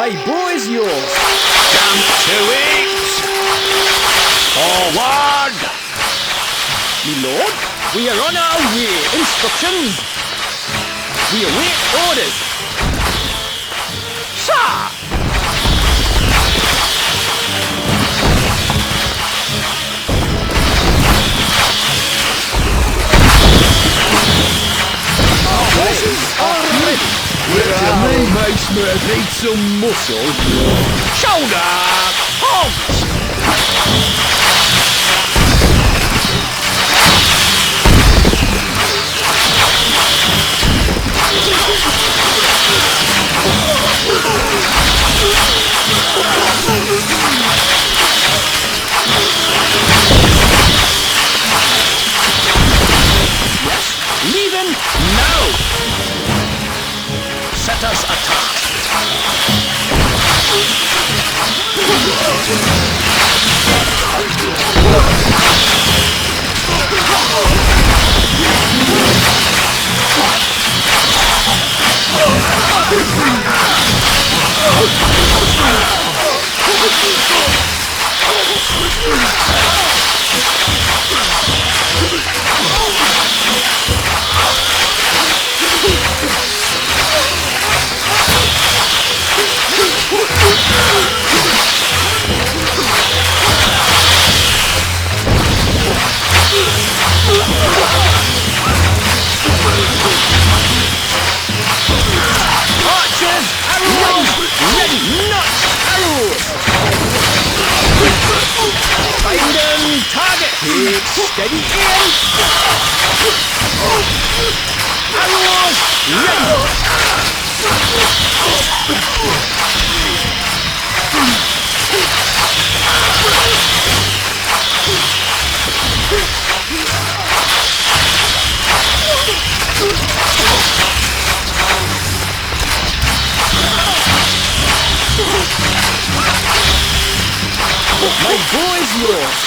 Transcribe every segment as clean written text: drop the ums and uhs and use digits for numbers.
My bow is yours. Jump to it! Forward! My lord, we are on our way. Instructions. We await orders. Sir! Our horses are ready. That makes me need some muscle. Shoulder! Halt! Leaving now. Set us a task. Archers, arrows, ready, not arrows. Find them, target, take steady aim. Arrows, ready. My bow is yours.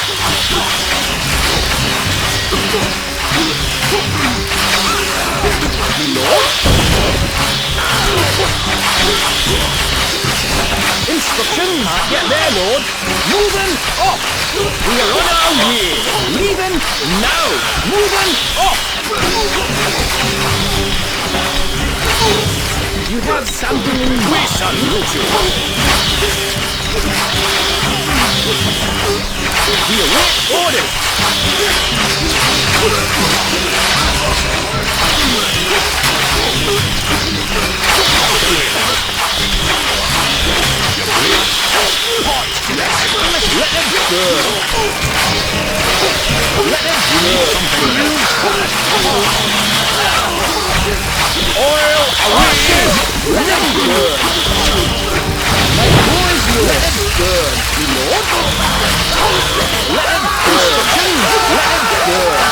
Lord? Instruction, not yet there, Lord. Moving off. We are on our way. Leaving now. Moving off. You have something in mind. We salute you. We await orders. Let it burn. Let it burn. Oil away! Let it burn. My boys, let it burn. Lord? Let it burn. Let it burn. Let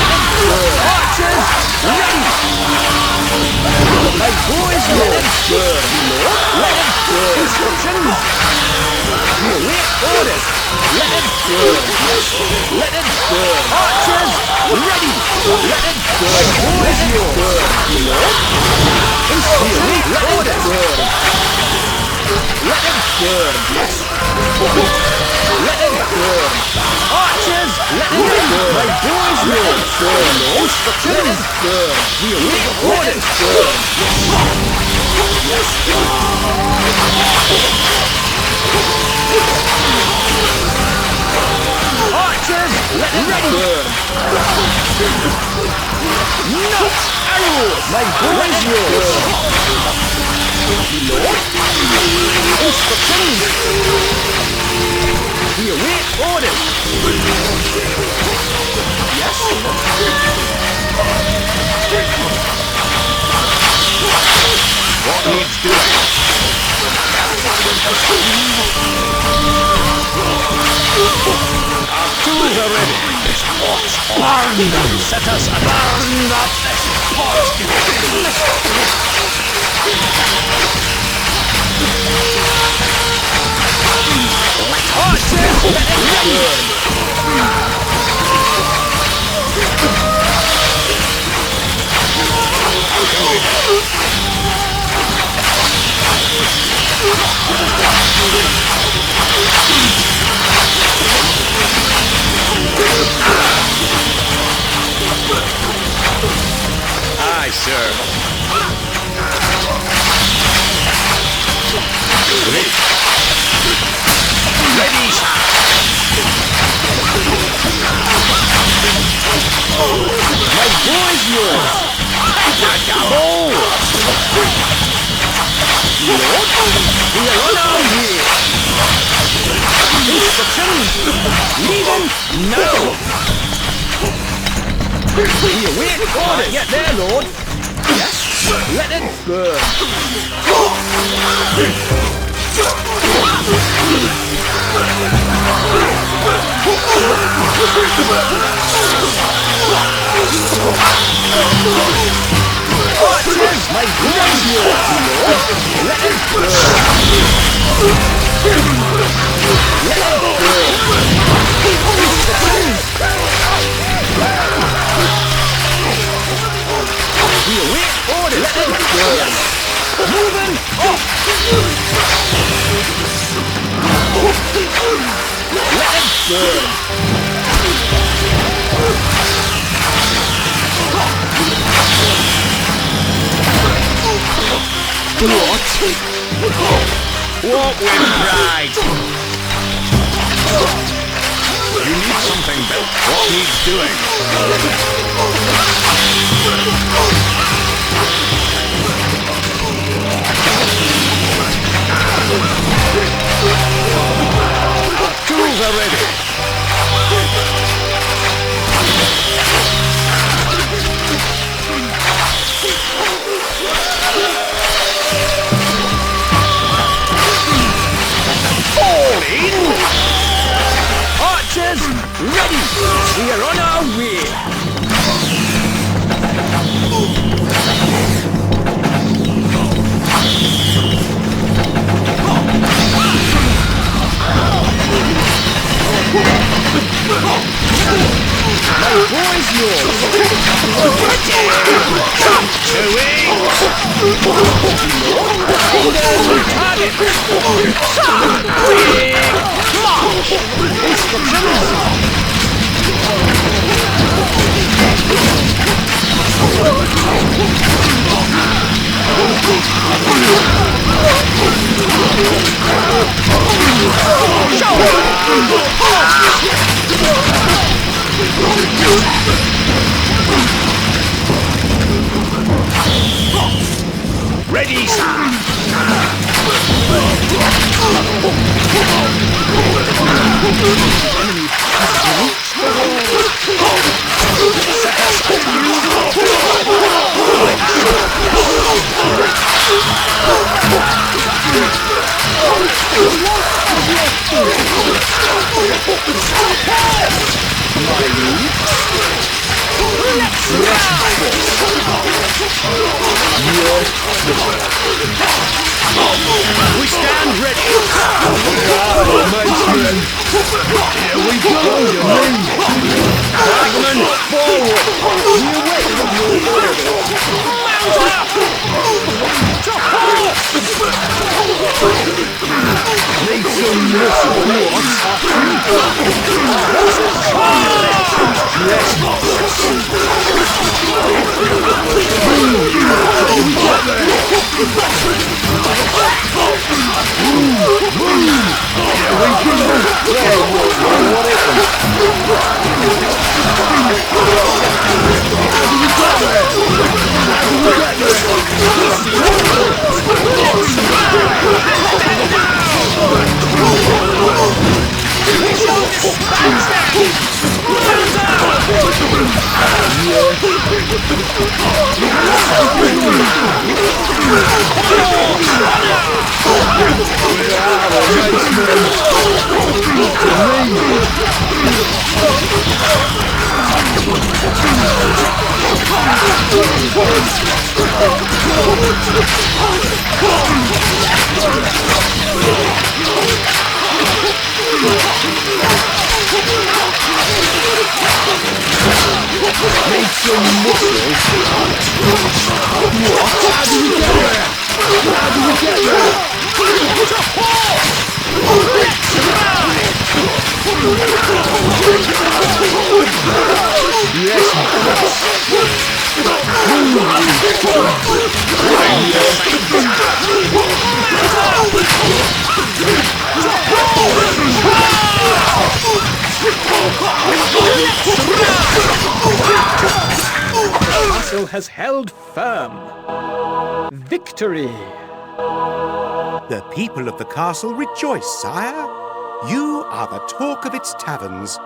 it burn. Archers, ready. My boys, let it burn. Lord? Let it burn. Instructions. We await orders. Let it burn. Let it burn. Archers, ready. Let it burn. Boys, yours. Lord? Instructions. Let it burn. Let it burn. Yes. Let it burn. Archers, let it burn. My boys, let it burn. Instructions. Let it burn. We await orders. Burn. Yes. Archers, let it burn. Not arrows. My boys, yours. Lord? Instructions. We await orders. Yes. What needs doing? Our tools are ready. This port's burn them. Set us a burn up this port. Archers, let it burn. my lord. We are on our way. Instructions. Leaving now. We await orders. Get there, lord. Yes. Let it burn. Archers, my voice yours, lord. Let it burn. Let it burn. We await orders. Let it burn. Moving up. Let it burn. Walk with pride. You need something built. What needs doing? Tools are ready. Fall in. Archers, ready. We are on our way. My boy's yours. Ready, sir. We stand ready. Here we go. Flagman, forward. We await your orders. Mount up. To horse. Make some muscle. Yes, Make some muscles. What? How do we get there? How do we get there? To horse! Let's ride! Yes, boss. The castle has held firm. Victory! The people of the castle rejoice, sire. You are the talk of its taverns.